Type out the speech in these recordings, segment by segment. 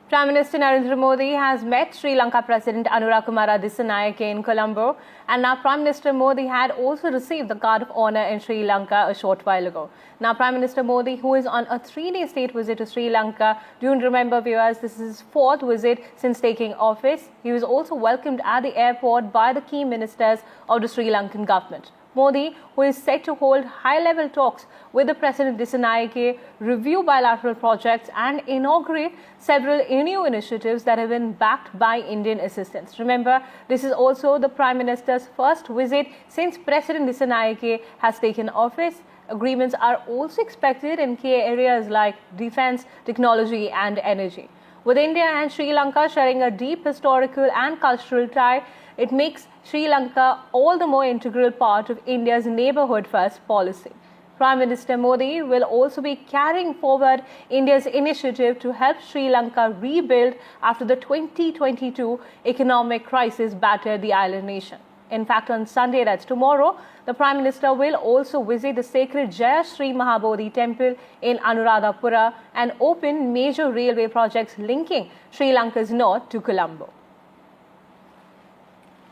Prime Minister Narendra Modi has met Sri Lanka President Anura Kumara Dissanayake in Colombo, and now Prime Minister Modi had also received the Guard of Honour in Sri Lanka a short while ago. Now Prime Minister Modi, who is on a 3-day state visit to Sri Lanka, do remember viewers, this is his 4th visit since taking office. He was also welcomed at the airport by the key ministers of the Sri Lankan government. Modi, who is set to hold high-level talks with the President Dissanayake, review bilateral projects and inaugurate several new initiatives that have been backed by Indian assistance. Remember, this is also the Prime Minister's first visit since President Dissanayake has taken office. Agreements are also expected in key areas like defense, technology and energy. With India and Sri Lanka sharing a deep historical and cultural tie, it makes Sri Lanka all the more integral part of India's neighbourhood first policy. Prime Minister Modi will also be carrying forward India's initiative to help Sri Lanka rebuild after the 2022 economic crisis battered the island nation. In fact, on Sunday, that's tomorrow, the Prime Minister will also visit the sacred Jaya Sri Mahabodhi temple in Anuradhapura and open major railway projects linking Sri Lanka's north to Colombo.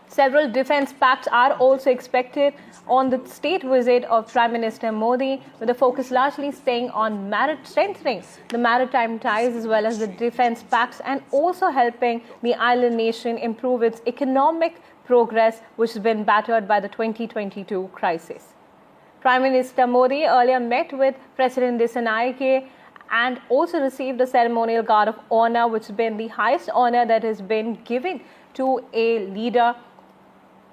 Several defence pacts are also expected on the state visit of Prime Minister Modi, with the focus largely staying on strengthening the maritime ties as well as the defence pacts and also helping the island nation improve its economic progress, which has been battered by the 2022 crisis. Prime Minister Modi earlier met with President Dissanayake and also received the ceremonial Guard of Honour, which has been the highest honour that has been given to a leader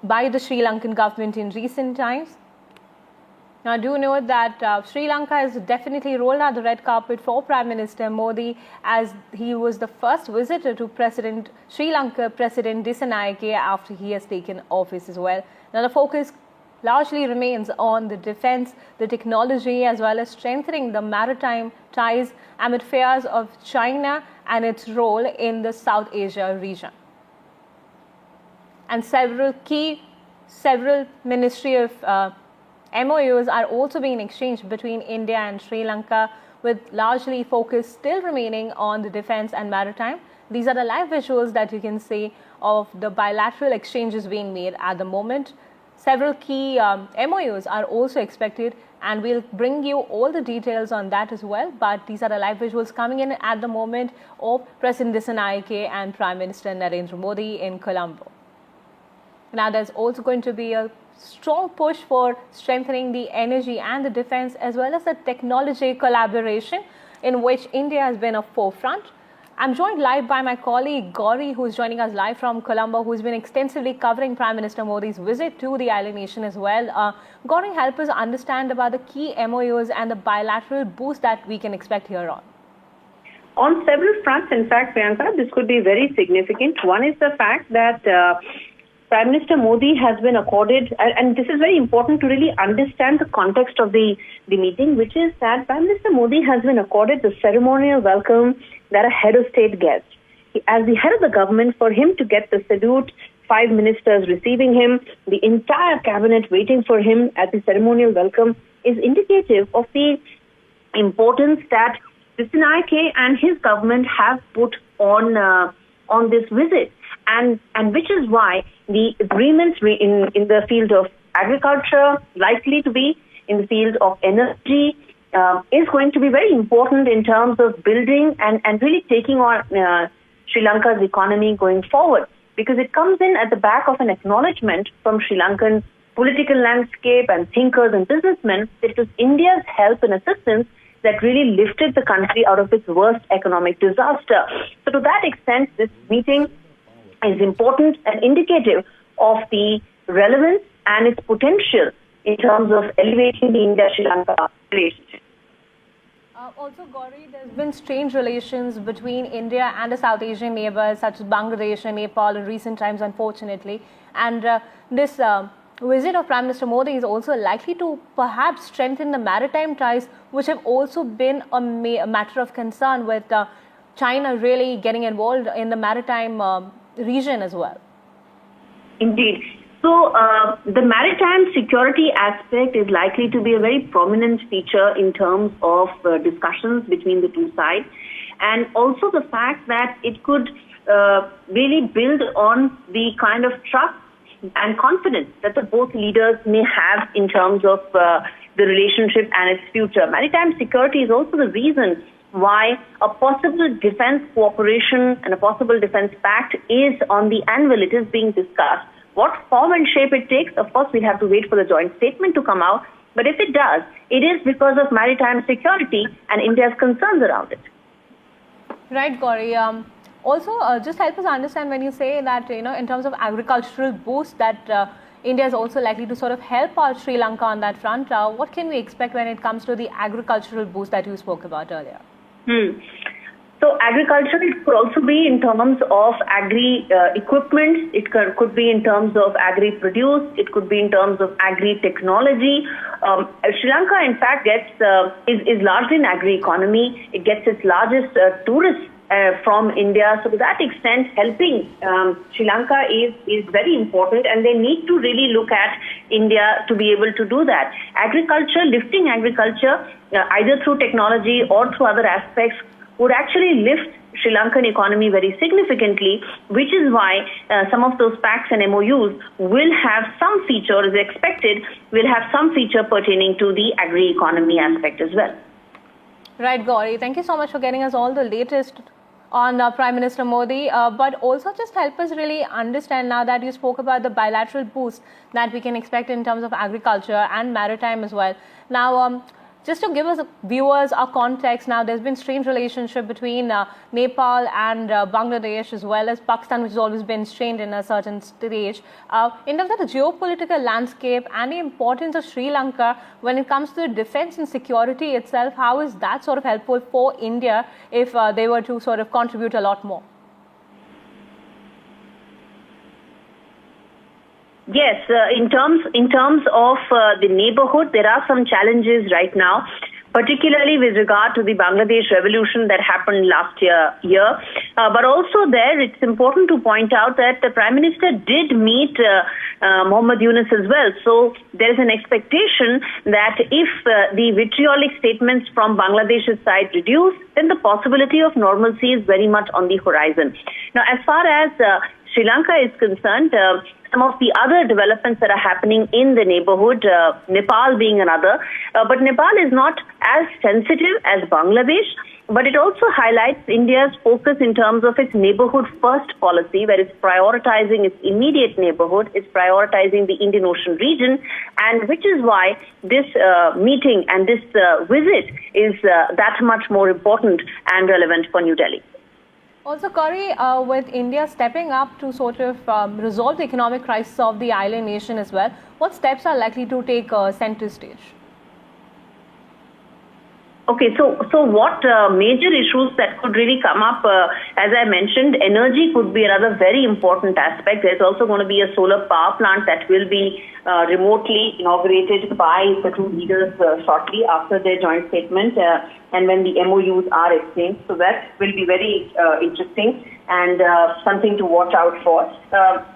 by the Sri Lankan government in recent times. Now, do note that Sri Lanka has definitely rolled out the red carpet for Prime Minister Modi, as he was the first visitor to Sri Lanka President Dissanayake after he has taken office as well. Now, the focus largely remains on the defence, the technology, as well as strengthening the maritime ties amid fears of China and its role in the South Asia region. And several Ministry of MOUs are also being exchanged between India and Sri Lanka, with largely focus still remaining on the defence and maritime. These are the live visuals that you can see of the bilateral exchanges being made at the moment. Several key MOUs are also expected, and we'll bring you all the details on that as well. But these are the live visuals coming in at the moment of President Dissanayake and Prime Minister Narendra Modi in Colombo. Now, there's also going to be a strong push for strengthening the energy and the defense as well as the technology collaboration, in which India has been a forefront. I'm joined live by my colleague Gauri, who's joining us live from Colombo, who's been extensively covering Prime Minister Modi's visit to the island nation as well. Gauri, help us understand about the key MOUs and the bilateral boost that we can expect here on. On several fronts, in fact, Priyanka, this could be very significant. One is the fact that Prime Minister Modi has been accorded, and this is very important to really understand the context of the meeting, which is that Prime Minister Modi has been accorded the ceremonial welcome that a head of state gets. As the head of the government, for him to get the salute, 5 ministers receiving him, the entire cabinet waiting for him at the ceremonial welcome, is indicative of the importance that Dissanayake and his government have put on this visit. And which is why the agreements in the field of agriculture, likely to be in the field of energy, is going to be very important in terms of building and really taking on Sri Lanka's economy going forward, because it comes in at the back of an acknowledgement from Sri Lankan political landscape and thinkers and businessmen that it was India's help and assistance that really lifted the country out of its worst economic disaster. So to that extent, this meeting is important and indicative of the relevance and its potential in terms of elevating the India-Sri Lanka relationship. Also, Gauri, there's been strained relations between India and the South Asian neighbors such as Bangladesh and Nepal in recent times, unfortunately. And this visit of Prime Minister Modi is also likely to perhaps strengthen the maritime ties, which have also been a matter of concern, with China really getting involved in the maritime region as well. Indeed. So the maritime security aspect is likely to be a very prominent feature in terms of discussions between the two sides. and also the fact that it could really build on the kind of trust and confidence that the both leaders may have in terms of the relationship and its future. Maritime security is also the reason why a possible defense cooperation and a possible defense pact is on the anvil. It is being discussed. What form and shape it takes, of course, we'll have to wait for the joint statement to come out. But if it does, it is because of maritime security and India's concerns around it. Right, Gauri. Also, just help us understand when you say that, in terms of agricultural boost, that India is also likely to sort of help out Sri Lanka on that front. What can we expect when it comes to the agricultural boost that you spoke about earlier? So agriculture, it could also be in terms of agri-equipment, it could be in terms of agri-produce, it could be in terms of agri-technology. Sri Lanka, in fact, is largely an agri-economy. It gets its largest tourists from India. So to that extent, helping Sri Lanka is very important, and they need to really look at India to be able to do that. Agriculture, lifting agriculture, either through technology or through other aspects, would actually lift Sri Lankan economy very significantly, which is why some of those pacts and MOUs will have some feature, as expected, will have some feature pertaining to the agri-economy aspect as well. Right, Gauri. Thank you so much for getting us all the latest on Prime Minister Modi, but also just help us really understand now that you spoke about the bilateral boost that we can expect in terms of agriculture and maritime as well. Now, just to give us viewers our context, now there's been strained relationship between Nepal and Bangladesh, as well as Pakistan, which has always been strained in a certain stage. In terms of the geopolitical landscape and the importance of Sri Lanka when it comes to defense and security itself, how is that sort of helpful for India if they were to sort of contribute a lot more? Yes, in terms of the neighborhood, there are some challenges right now, particularly with regard to the Bangladesh revolution that happened last year. But also there, it's important to point out that the Prime Minister did meet Muhammad Yunus as well. So there is an expectation that if the vitriolic statements from Bangladesh's side reduce, then the possibility of normalcy is very much on the horizon. Now, as far as Sri Lanka is concerned, some of the other developments that are happening in the neighborhood, Nepal being another, but Nepal is not as sensitive as Bangladesh, but it also highlights India's focus in terms of its neighborhood first policy, where it's prioritizing its immediate neighborhood, it's prioritizing the Indian Ocean region, and which is why this meeting and this visit is that much more important and relevant for New Delhi. Also, Gauri, with India stepping up to sort of resolve the economic crisis of the island nation as well, what steps are likely to take center stage? Okay, so what major issues that could really come up, as I mentioned, energy could be another very important aspect. There's also going to be a solar power plant that will be remotely inaugurated by the two leaders shortly after their joint statement and when the MOUs are exchanged. So that will be very interesting and something to watch out for.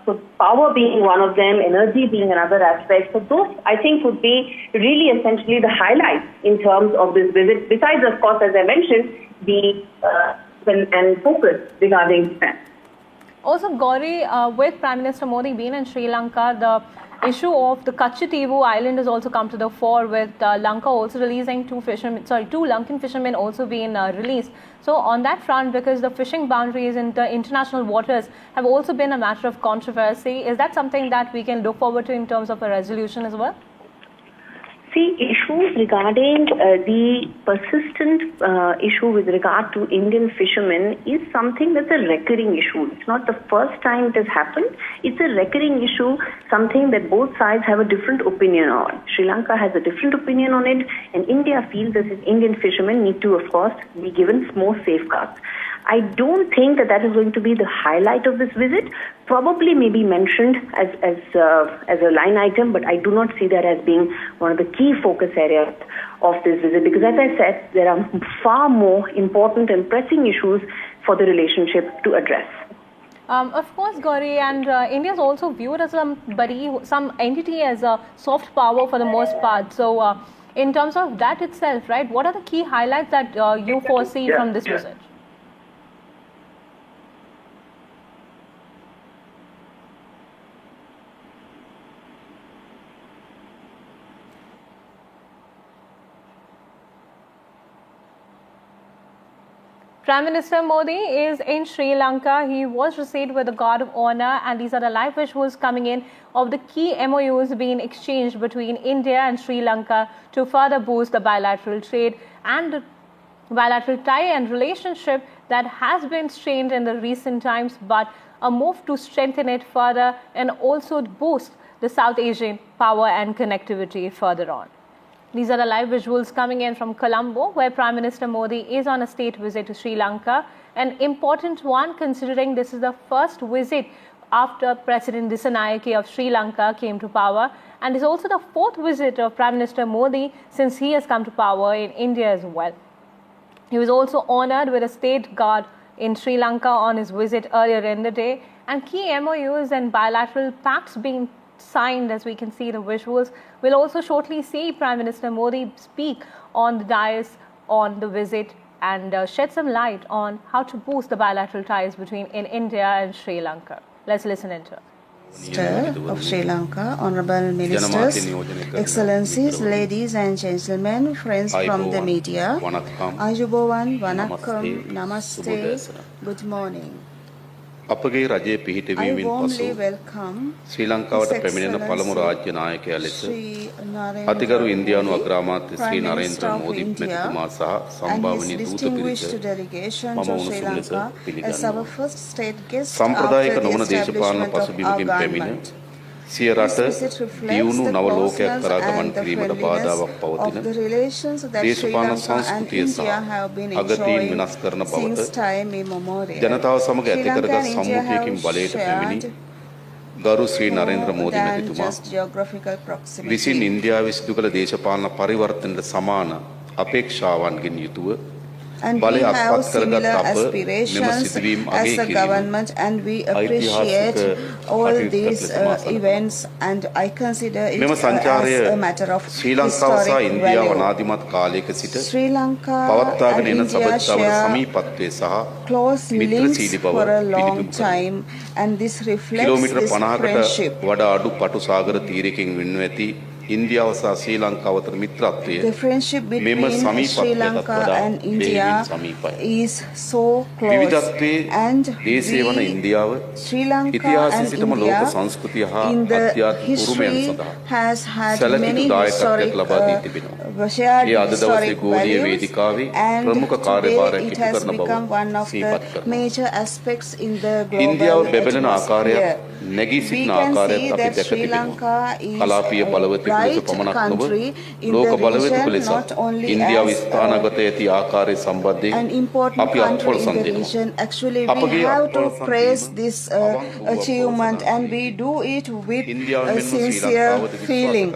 So power being one of them, energy being another aspect. So those, I think, would be really essentially the highlights in terms of this visit. Besides, of course, as I mentioned, the and focus regarding defense. Also, Gauri, with Prime Minister Modi being in Sri Lanka, the issue of the Kachitivu island has also come to the fore, with Lanka also releasing two Lankan fishermen also being released. So on that front, because the fishing boundaries in the international waters have also been a matter of controversy, is that something that we can look forward to in terms of a resolution as well? See, issues regarding the persistent issue with regard to Indian fishermen is something that's a recurring issue. It's not the first time it has happened. It's a recurring issue, something that both sides have a different opinion on. Sri Lanka has a different opinion on it, and India feels that Indian fishermen need to, of course, be given more safeguards. I don't think that is going to be the highlight of this visit. Probably may be mentioned as a line item, but I do not see that as being one of the key focus areas of this visit, because as I said, there are far more important and pressing issues for the relationship to address. Of course, Gauri, and India is also viewed as some entity as a soft power for the most part. So in terms of that itself, right, what are the key highlights that you foresee from this visit? Prime Minister Modi is in Sri Lanka. He was received with the Guard of Honor, and these are the live visuals coming in of the key MOUs being exchanged between India and Sri Lanka to further boost the bilateral trade and the bilateral tie and relationship that has been strained in the recent times, but a move to strengthen it further and also boost the South Asian power and connectivity further on. These are the live visuals coming in from Colombo, where Prime Minister Modi is on a state visit to Sri Lanka. An important one, considering this is the first visit after President Dissanayake of Sri Lanka came to power, and is also the fourth visit of Prime Minister Modi since he has come to power in India as well. He was also honoured with a state guard in Sri Lanka on his visit earlier in the day, and key MOUs and bilateral pacts being signed, as we can see the visuals. We'll also shortly see Prime Minister Modi speak on the dais on the visit and shed some light on how to boost the bilateral ties between India and Sri Lanka. Let's listen into it. Minister of Sri Lanka, Honorable Ministers, Excellencies, ladies and gentlemen, friends from the media, Ayubowan, Vanakkam, Namaste, good morning. අපගේ රජයේ පිහිටවීමෙන් I warmly පසු welcome ශ්‍රී ලංකාවට පැමිණෙන පළමු රාජ්‍ය නායකයා ලෙස අතිගරු ඉන්දියානු අග්‍රාමාත්‍ය ශ්‍රී නරේන්ද්‍ර මෝදි මැතිතුමා සහ සම්භාවනීය දූත පිරිස මම උණුසුම් ලෙස පිළිගන්නවා. සම්ප්‍රදායික නොවන දේශපාලන පසුබිමකින් පැමිණ සිය රට දියුණු නව ලෝකයක් කරා ගමන් කිරීමට බාධාවක් පවතින දේශපාලන සංස්කෘතිය සහ අගතීන් වෙනස් කරන බවට ජනතාව සමග ඇති කරගත් සම්මුතියකින් බලයට පැමිණි ගරු ශ්‍රී නරේන්ද්‍ර මෝදි මැතිතුමා විසින් ඉන්දියාවේ සිදු කළ දේශපාලන පරිවර්තනයට සමාන අපේක්ෂාවන්ගෙන් යුතුව And we have similar aspirations as a government, and we appreciate all these events, and I consider it as a matter of historic value. Sri Lanka and India share close links for a long time, and this reflects this friendship. The friendship between Sri Lanka and India is so close, and Sri Lanka and India in the history has had many historic shared historic values, and today it has become one of the major aspects in the global atmosphere. We can see that Sri Lanka is a bright country in the region, not only as an important country in the region. Actually, we have to praise this achievement, and we do it with a sincere feeling.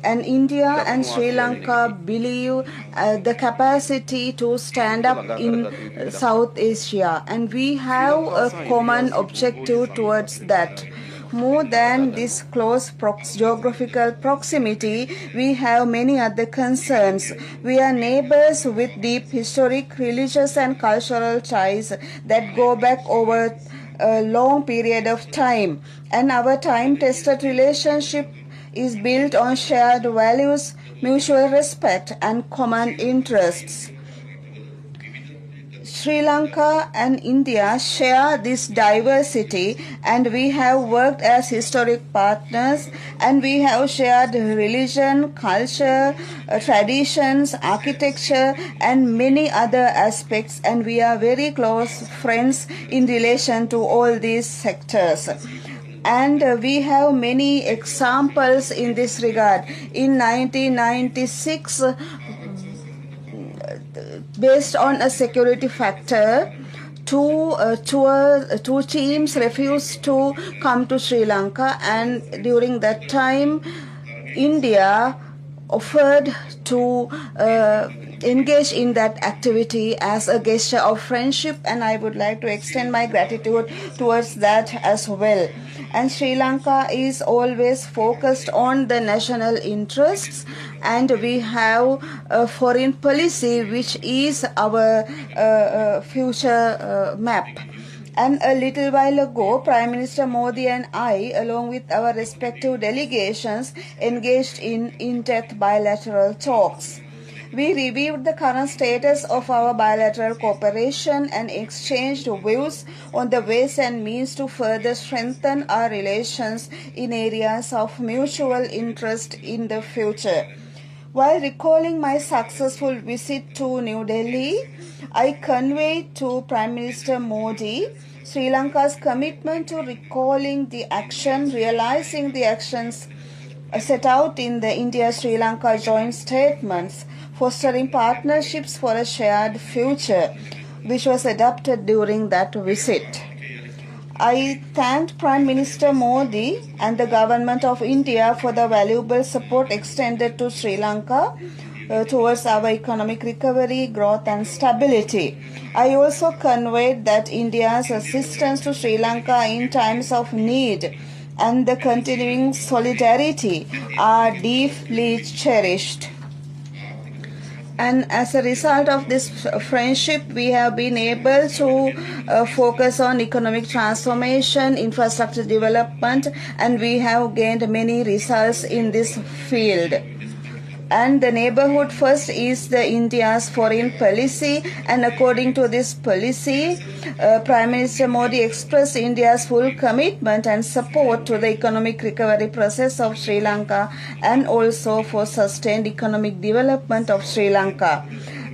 And India and Sri Lanka believe the capacity to stand up in South Asia, and we have a common objective towards that. More than this close geographical proximity, we have many other concerns. We are neighbors with deep historic, religious and cultural ties that go back over a long period of time. And our time-tested relationship is built on shared values, mutual respect and common interests. Sri Lanka and India share this diversity, and we have worked as historic partners, and we have shared religion, culture, traditions, architecture and many other aspects, and we are very close friends in relation to all these sectors. And we have many examples in this regard. In 1996, based on a security factor, two teams refused to come to Sri Lanka, and during that time India offered to engage in that activity as a gesture of friendship, and I would like to extend my gratitude towards that as well. And Sri Lanka is always focused on the national interests, and we have a foreign policy which is our future map. And a little while ago, Prime Minister Modi and I, along with our respective delegations, engaged in in-depth bilateral talks. We reviewed the current status of our bilateral cooperation and exchanged views on the ways and means to further strengthen our relations in areas of mutual interest in the future. While recalling my successful visit to New Delhi, I conveyed to Prime Minister Modi Sri Lanka's commitment to realizing the actions set out in the India-Sri Lanka joint statements, fostering partnerships for a shared future, which was adopted during that visit. I thanked Prime Minister Modi and the Government of India for the valuable support extended to Sri Lanka towards our economic recovery, growth and stability. I also conveyed that India's assistance to Sri Lanka in times of need and the continuing solidarity are deeply cherished. And as a result of this friendship, we have been able to focus on economic transformation, infrastructure development, and we have gained many results in this field. And the neighborhood first is the India's foreign policy, and according to this policy, Prime Minister Modi expressed India's full commitment and support to the economic recovery process of Sri Lanka and also for sustained economic development of Sri Lanka.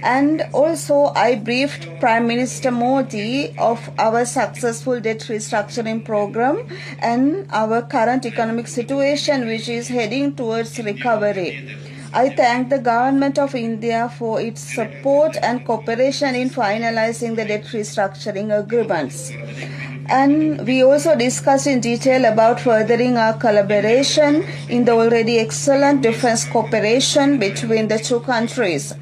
And also I briefed Prime Minister Modi of our successful debt restructuring program and our current economic situation, which is heading towards recovery. I thank the Government of India for its support and cooperation in finalizing the debt restructuring agreements. And we also discussed in detail about furthering our collaboration in the already excellent defense cooperation between the two countries.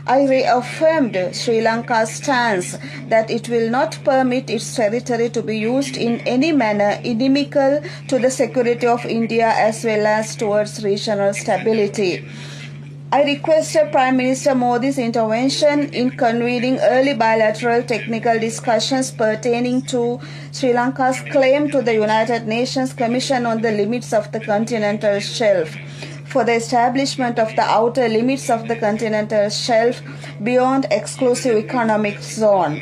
I reaffirmed Sri Lanka's stance that it will not permit its territory to be used in any manner inimical to the security of India as well as towards regional stability. I requested Prime Minister Modi's intervention in convening early bilateral technical discussions pertaining to Sri Lanka's claim to the United Nations Commission on the Limits of the Continental Shelf for the establishment of the outer limits of the continental shelf beyond exclusive economic zone.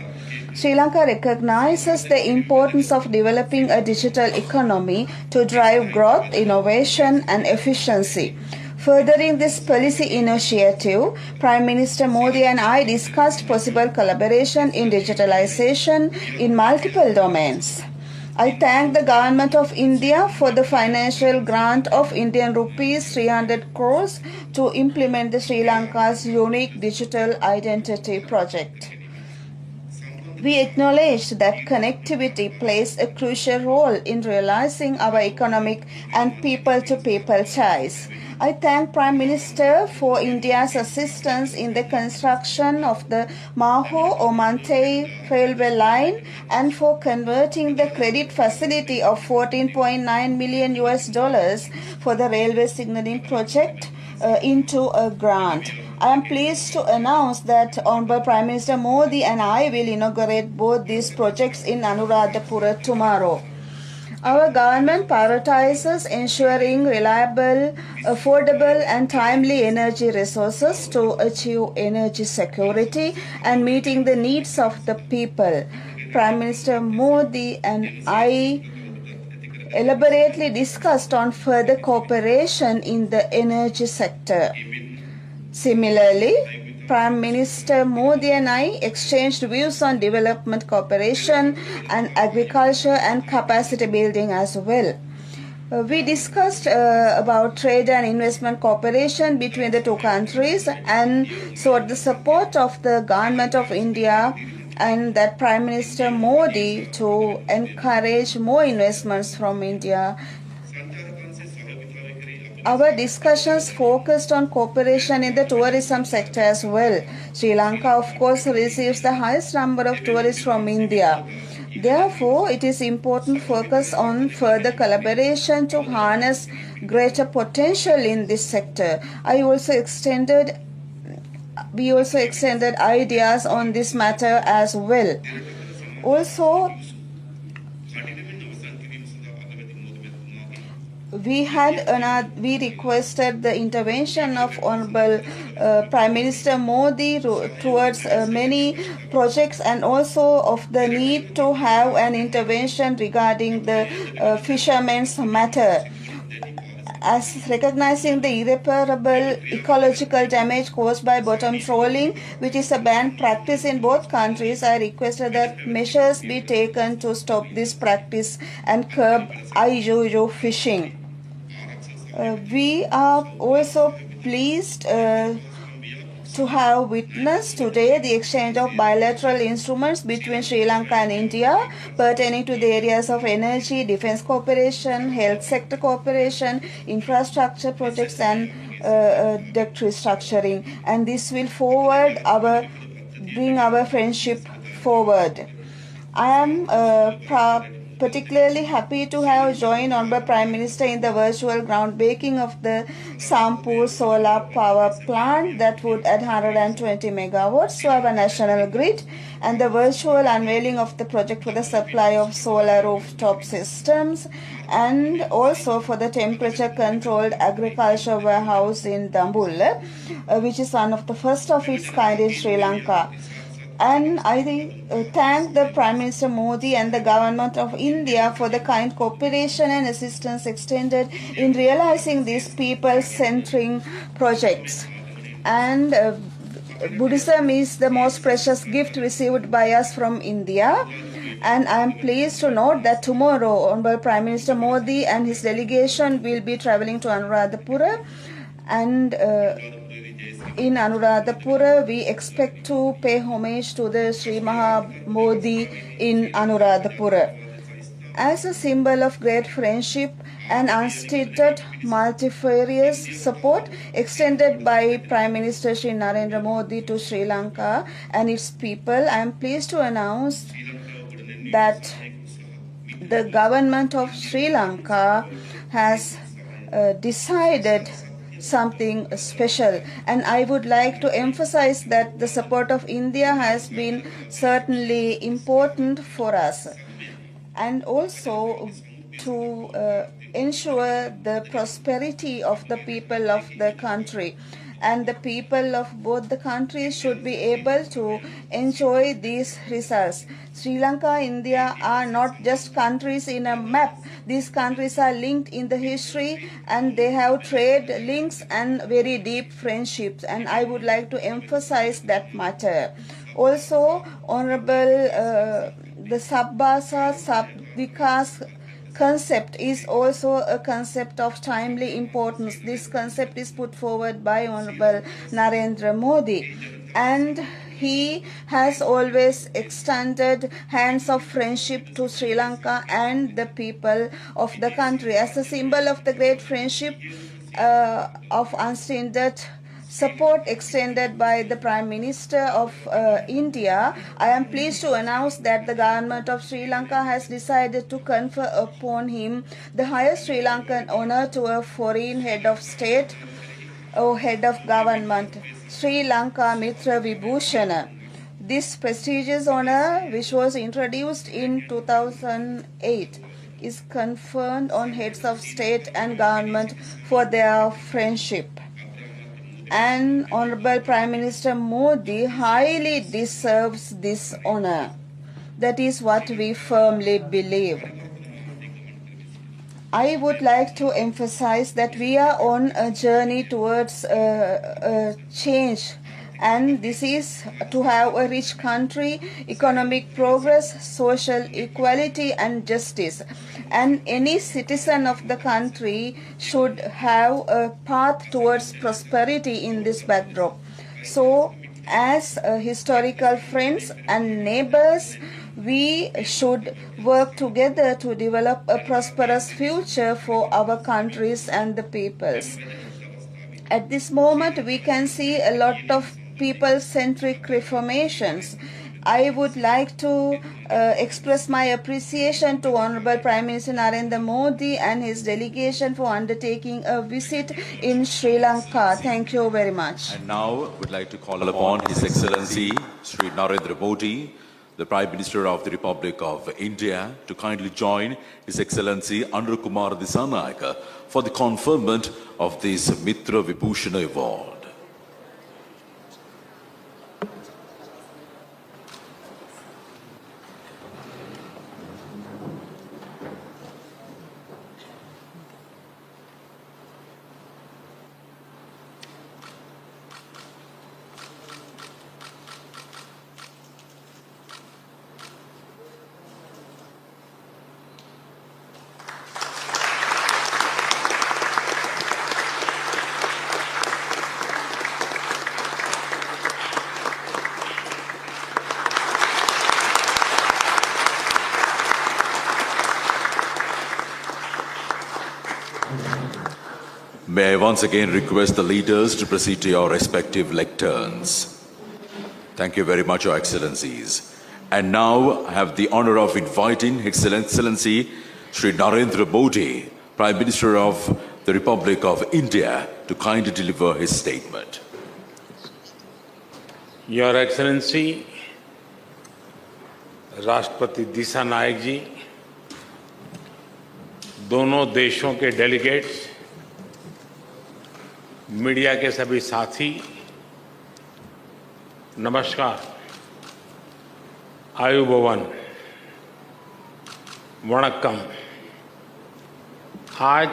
Sri Lanka recognizes the importance of developing a digital economy to drive growth, innovation, and efficiency. Furthering this policy initiative, Prime Minister Modi and I discussed possible collaboration in digitalization in multiple domains. I thank the Government of India for the financial grant of Indian rupees 300 crores to implement the Sri Lanka's unique digital identity project. We acknowledge that connectivity plays a crucial role in realizing our economic and people-to-people ties. I thank Prime Minister for India's assistance in the construction of the Maho-Omantay railway line and for converting the credit facility of $14.9 million for the railway signaling project into a grant. I am pleased to announce that Honorable Prime Minister Modi and I will inaugurate both these projects in Anuradhapura tomorrow. Our government prioritizes ensuring reliable, affordable and timely energy resources to achieve energy security and meeting the needs of the people. Prime Minister Modi and I elaborately discussed on further cooperation in the energy sector. Similarly, Prime Minister Modi and I exchanged views on development cooperation and agriculture and capacity building as well. We discussed about trade and investment cooperation between the two countries and sought the support of the Government of India and that Prime Minister Modi to encourage more investments from India. Our discussions focused on cooperation in the tourism sector as well. Sri Lanka, of course, receives the highest number of tourists from India. Therefore, it is important to focus on further collaboration to harness greater potential in this sector. We also extended ideas on this matter as well. Also, we requested the intervention of Honorable Prime Minister Modi towards many projects, and also of the need to have an intervention regarding the fishermen's matter. As recognizing the irreparable ecological damage caused by bottom trawling, which is a banned practice in both countries, I requested that measures be taken to stop this practice and curb IUU fishing. We are also pleased to have witnessed today the exchange of bilateral instruments between Sri Lanka and India pertaining to the areas of energy, defense cooperation, health sector cooperation, infrastructure projects, and debt restructuring. And this will bring our friendship forward. I am particularly happy to have joined Honorable Prime Minister in the virtual groundbreaking of the Sampur solar power plant that would add 120 megawatts to our national grid, and the virtual unveiling of the project for the supply of solar rooftop systems, and also for the temperature controlled agriculture warehouse in Dambulla, which is one of the first of its kind in Sri Lanka. And I thank the Prime Minister Modi and the Government of India for the kind cooperation and assistance extended in realizing these people-centering projects. And Buddhism is the most precious gift received by us from India. And I am pleased to note that tomorrow, Honorable Prime Minister Modi and his delegation will be traveling to Anuradhapura, and in Anuradhapura, we expect to pay homage to the Sri Maha Modi in Anuradhapura. As a symbol of great friendship and unstinted multifarious support extended by Prime Minister Sri Narendra Modi to Sri Lanka and its people, I am pleased to announce that the government of Sri Lanka has decided something special, and I would like to emphasize that the support of India has been certainly important for us, and also to ensure the prosperity of the people of the country. And the people of both the countries should be able to enjoy these results. Sri Lanka, India are not just countries in a map. These countries are linked in the history, and they have trade links and very deep friendships. And I would like to emphasize that matter. Also, Honorable the Sabbasa Sabvikas concept is also a concept of timely importance. This concept is put forward by Honorable Narendra Modi, and he has always extended hands of friendship to Sri Lanka and the people of the country. As a symbol of the great friendship of unstinted support extended by the Prime Minister of India, I am pleased to announce that the government of Sri Lanka has decided to confer upon him the highest Sri Lankan honor to a foreign head of state or head of government, Sri Lanka Mitra Vibhushana. This prestigious honor, which was introduced in 2008, is conferred on heads of state and government for their friendship. And Honorable Prime Minister Modi highly deserves this honor. That is what we firmly believe. I would like to emphasize that we are on a journey towards change, and this is to have a rich country, economic progress, social equality and justice. And any citizen of the country should have a path towards prosperity in this backdrop. So, as historical friends and neighbors, we should work together to develop a prosperous future for our countries and the peoples. At this moment, we can see a lot of people-centric reformations. I would like to express my appreciation to Honorable Prime Minister Narendra Modi and his delegation for undertaking a visit in Sri Lanka. Thank you very much. And now I would like to call upon His Excellency Sri Narendra Modi, the Prime Minister of the Republic of India to kindly join His Excellency Anurakkumar Dissanayake for the conferment of this Mitra Vibhushana Award. May I once again request the leaders to proceed to your respective lecterns. Thank you very much, Your Excellencies. And now I have the honor of inviting His Excellency Shri Narendra Modi, Prime Minister of the Republic of India, to kindly deliver his statement. Your Excellency, राष्ट्रपति दिशानायक जी, दोनों देशों के delegates, media के सभी साथी, नमस्कार, आयुबोवन, वणक्कम। आज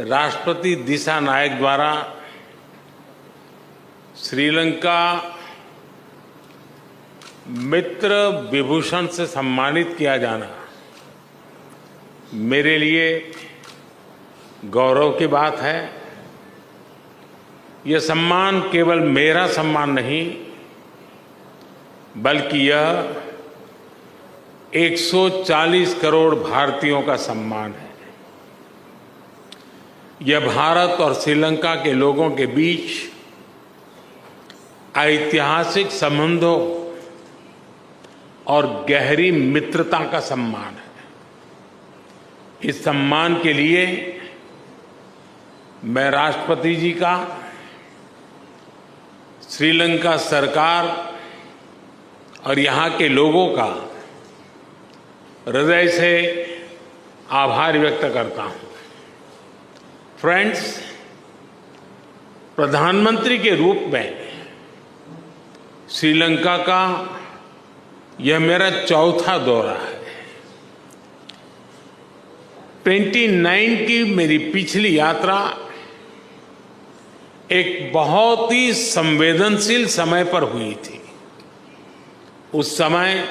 राष्ट्रपति दिशानायक द्वारा श्रीलंका मित्र विभूषण से सम्मानित किया जाना मेरे लिए गौरव की बात है। यह सम्मान केवल मेरा सम्मान नहीं, बल्कि यह 140 करोड़ भारतीयों का सम्मान है। यह भारत और श्रीलंका के लोगों के बीच ऐतिहासिक संबंधों और गहरी मित्रता का सम्मान है। इस सम्मान के लिए मैं राष्ट्रपति जी का, श्रीलंका सरकार और यहाँ के लोगों का हृदय से आभार व्यक्त करता हूँ। फ्रेंड्स, प्रधानमंत्री के रूप में श्रीलंका का यह मेरा चौथा दौरा है। 29 की मेरी पिछली यात्रा एक बहुत ही संवेदनशील समय पर हुई थी। उस समय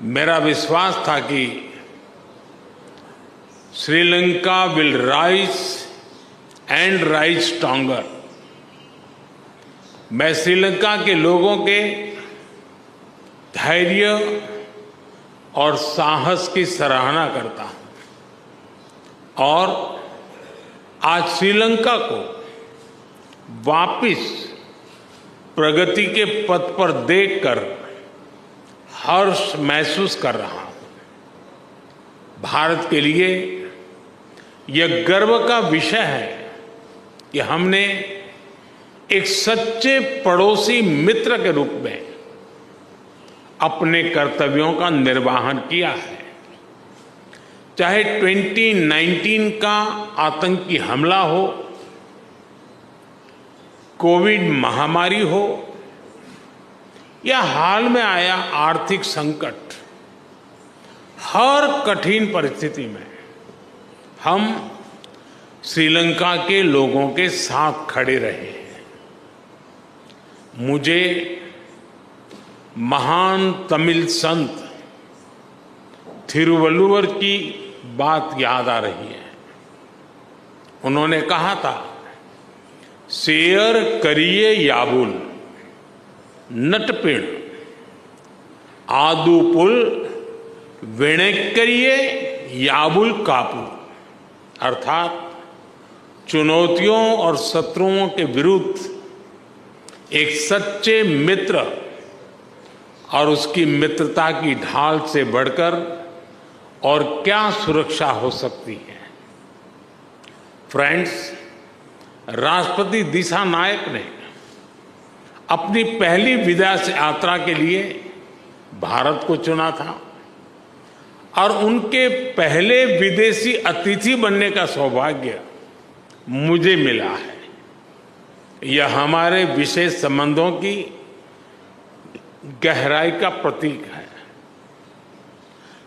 मेरा विश्वास था कि Sri Lanka will rise and rise stronger. मैं श्रीलंका के लोगों के धैर्य और साहस की सराहना करता हूं और आज श्रीलंका को वापस प्रगति के पथ पर देखकर हर्ष महसूस कर रहा हूं। भारत के लिए यह गर्व का विषय है कि हमने एक सच्चे पड़ोसी मित्र के रूप में अपने कर्तव्यों का निर्वहन किया है। चाहे 2019 का आतंकी हमला हो, कोविड महामारी हो या हाल में आया आर्थिक संकट, हर कठिन परिस्थिति में हम श्रीलंका के लोगों के साथ खड़े रहे हैं। मुझे महान तमिल संत थिरुवल्लुवर की बात याद आ रही है। उन्होंने कहा था, शेयर करिए याबुल नटपिण आदुपुल वेणेक्करिए याबुल कापू। अर्थात चुनौतियों और शत्रुओं के विरुद्ध एक सच्चे मित्र और उसकी मित्रता की ढाल से बढ़कर और क्या सुरक्षा हो सकती है। फ्रेंड्स, राष्ट्रपति दिशानायक ने अपनी पहली विदेश यात्रा के लिए भारत को चुना था और उनके पहले विदेशी अतिथि बनने का सौभाग्य मुझे मिला है। यह हमारे विशेष संबंधों की गहराई का प्रतीक है।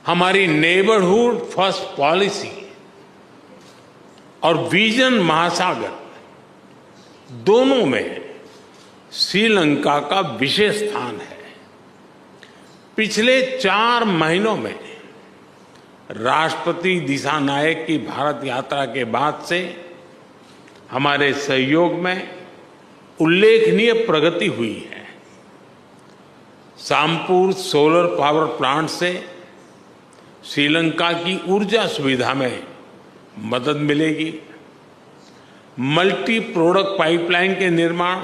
हमारी नेबरहुड फर्स्ट पॉलिसी और विजन महासागर दोनों में श्रीलंका का विशेष स्थान है। पिछले 4 महीनों में राष्ट्रपति दिसानायक की भारत यात्रा के बाद से हमारे सहयोग में उल्लेखनीय प्रगति हुई है। सामपुर सोलर पावर प्लांट से श्रीलंका की ऊर्जा सुविधा में मदद मिलेगी। मल्टी प्रोडक्ट पाइपलाइन के निर्माण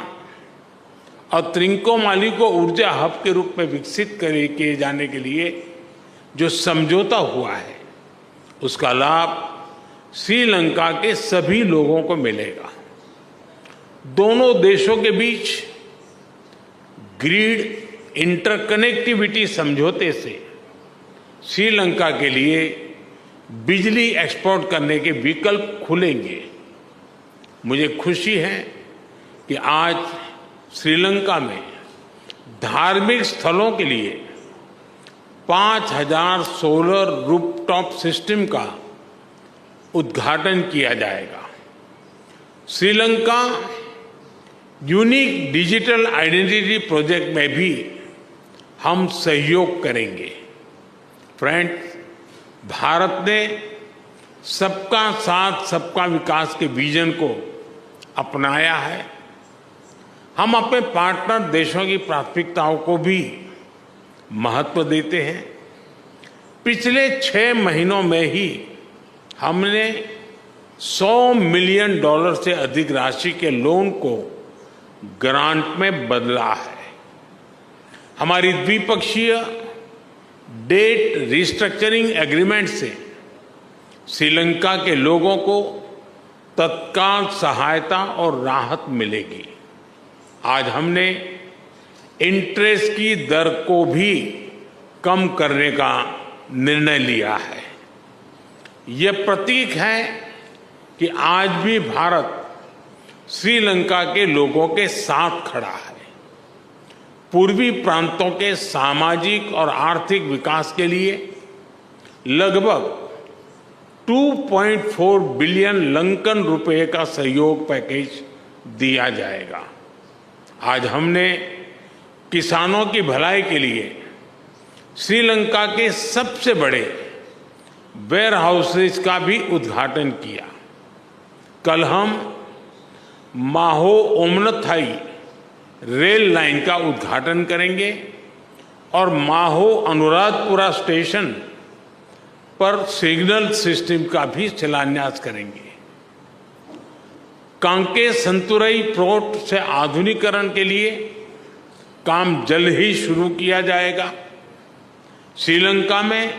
और त्रिंकोमाली को ऊर्जा हब के रूप में विकसित किए जाने के लिए जो समझौता हुआ है, उसका लाभ श्रीलंका के सभी लोगों को मिलेगा। दोनों देशों के बीच ग्रिड इंटरकनेक्टिविटी समझौते से श्रीलंका के लिए बिजली एक्सपोर्ट करने के विकल्प खुलेंगे। मुझे खुशी है कि आज श्रीलंका में धार्मिक स्थलों के लिए 5000 सोलर रूफटॉप सिस्टम का उद्घाटन किया जाएगा। Sri Lanka unique digital identity project में भी हम सहयोग करेंगे। फ्रेंड्स, भारत ने सबका साथ सबका विकास के विजन को अपनाया है। हम अपने पार्टनर देशों की प्राथमिकताओं को भी महत्व देते हैं। पिछले 6 महीनों में ही हमने $100 मिलियन से अधिक राशि के लोन को ग्रांट में बदला है। हमारी द्विपक्षीय डेट रिस्ट्रक्चरिंग एग्रीमेंट से श्रीलंका के लोगों को तत्काल सहायता और राहत मिलेगी। आज हमने इंटरेस्ट की दर को भी कम करने का निर्णय लिया है। यह प्रतीक है कि आज भी भारत श्रीलंका के लोगों के साथ खड़ा है। पूर्वी प्रांतों के सामाजिक और आर्थिक विकास के लिए लगभग 2.4 बिलियन लंकन रुपए का सहयोग पैकेज दिया जाएगा। आज हमने किसानों की भलाई के लिए श्रीलंका के सबसे बड़े वेयर हाउसेज का भी उद्घाटन किया। कल हम माहो ओमनथाई रेल लाइन का उद्घाटन करेंगे और माहो अनुराधपुरा स्टेशन पर सिग्नल सिस्टम का भी शिलान्यास करेंगे। कांके संतुरई पोर्ट से आधुनिकीकरण के लिए काम जल्द ही शुरू किया जाएगा। श्रीलंका में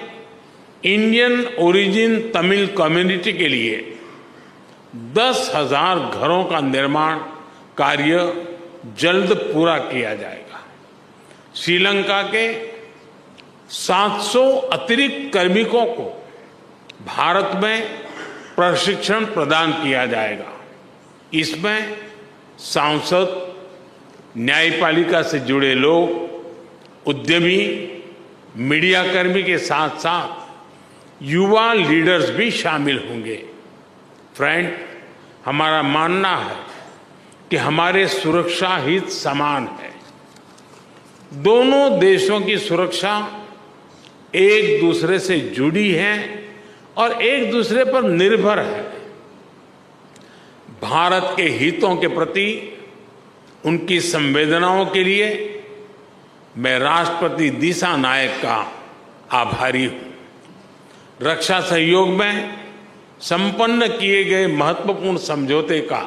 इंडियन ओरिजिन तमिल कम्युनिटी के लिए 10,000 घरों का निर्माण कार्य जल्द पूरा किया जाएगा। श्रीलंका के 700 अतिरिक्त कार्मिकों को भारत में प्रशिक्षण प्रदान किया जाएगा। इसमें सांसद, न्यायपालिका से जुड़े लोग, उद्यमी, मीडिया कर्मी के साथ साथ युवा लीडर्स भी शामिल होंगे। फ्रेंड, हमारा मानना है कि हमारे सुरक्षा हित समान है। दोनों देशों की सुरक्षा एक दूसरे से जुड़ी है और एक दूसरे पर निर्भर है। भारत के हितों के प्रति उनकी संवेदनाओं के लिए मैं राष्ट्रपति दिसानायक का आभारी हूं। रक्षा सहयोग में संपन्न किए गए महत्वपूर्ण समझौते का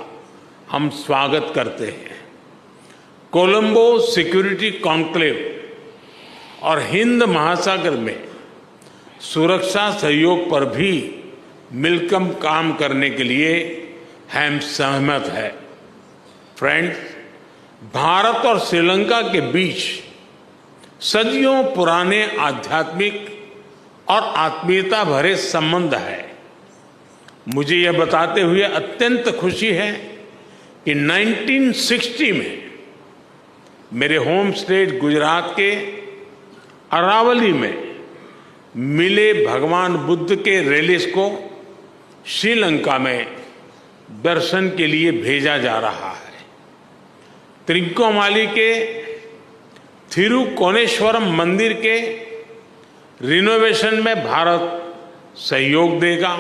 हम स्वागत करते हैं। कोलंबो सिक्योरिटी कॉन्क्लेव और हिंद महासागर में सुरक्षा सहयोग पर भी मिलकर काम करने के लिए हम सहमत हैं। फ्रेंड्स, भारत और श्रीलंका के बीच सदियों पुराने आध्यात्मिक और आत्मीयता भरे संबंध है। मुझे यह बताते हुए अत्यंत खुशी है कि 1960 में मेरे होम स्टेट गुजरात के अरावली में मिले भगवान बुद्ध के रेलिस को श्रीलंका में दर्शन के लिए भेजा जा रहा है। त्रिकोमाली के थिरुकोनेश्वरम मंदिर के रिनोवेशन में भारत सहयोग देगा।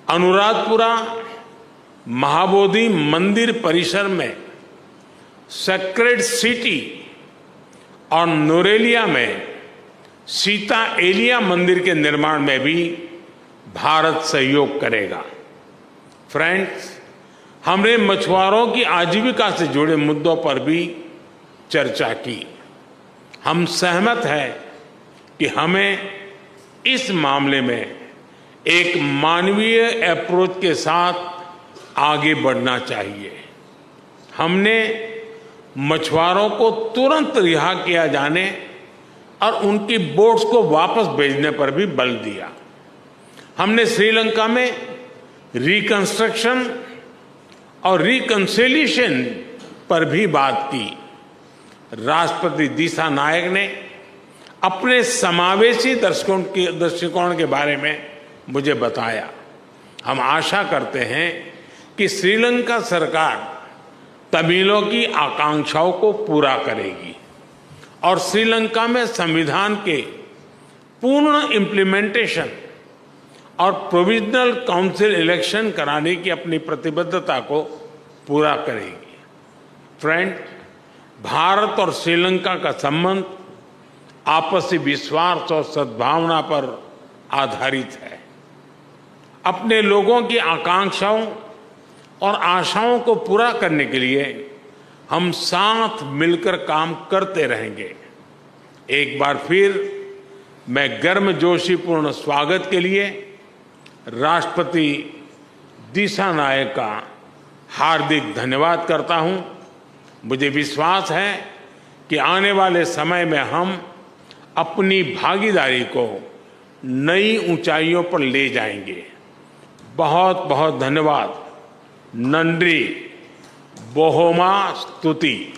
अनुराधपुरा महाबोधि मंदिर परिसर में सेक्रेड सिटी और नोरेलिया में सीता एलिया मंदिर के निर्माण में भी भारत सहयोग करेगा। फ्रेंड्स, हमने मछुआरों की आजीविका से जुड़े मुद्दों पर भी चर्चा की। हम सहमत हैं कि हमें इस मामले में एक मानवीय अप्रोच के साथ आगे बढ़ना चाहिए। हमने मछुआरों को तुरंत रिहा किया जाने और उनकी बोट्स को वापस भेजने पर भी बल दिया। हमने श्रीलंका में रिकंस्ट्रक्शन और रिकंसिलिएशन पर भी बात की। राष्ट्रपति दिशा नायक ने अपने समावेशी दृष्टिकोण के बारे में मुझे बताया। हम आशा करते हैं कि श्रीलंका सरकार तमिलों की आकांक्षाओं को पूरा करेगी और श्रीलंका में संविधान के पूर्ण इम्प्लीमेंटेशन और प्रोविजनल काउंसिल इलेक्शन कराने की अपनी प्रतिबद्धता को पूरा करेगी। फ्रेंड, भारत और श्रीलंका का संबंध आपसी विश्वास और सद्भावना पर आधारित है। अपने लोगों की आकांक्षाओं और आशाओं को पूरा करने के लिए हम साथ मिलकर काम करते रहेंगे। एक बार फिर मैं गर्मजोशीपूर्ण स्वागत के लिए राष्ट्रपति दिशा नायक का हार्दिक धन्यवाद करता हूं। मुझे विश्वास है कि आने वाले समय में हम अपनी भागीदारी को नई ऊंचाइयों पर ले जाएंगे। बहुत बहुत धन्यवाद। नंद्री बोहोमा स्तुति।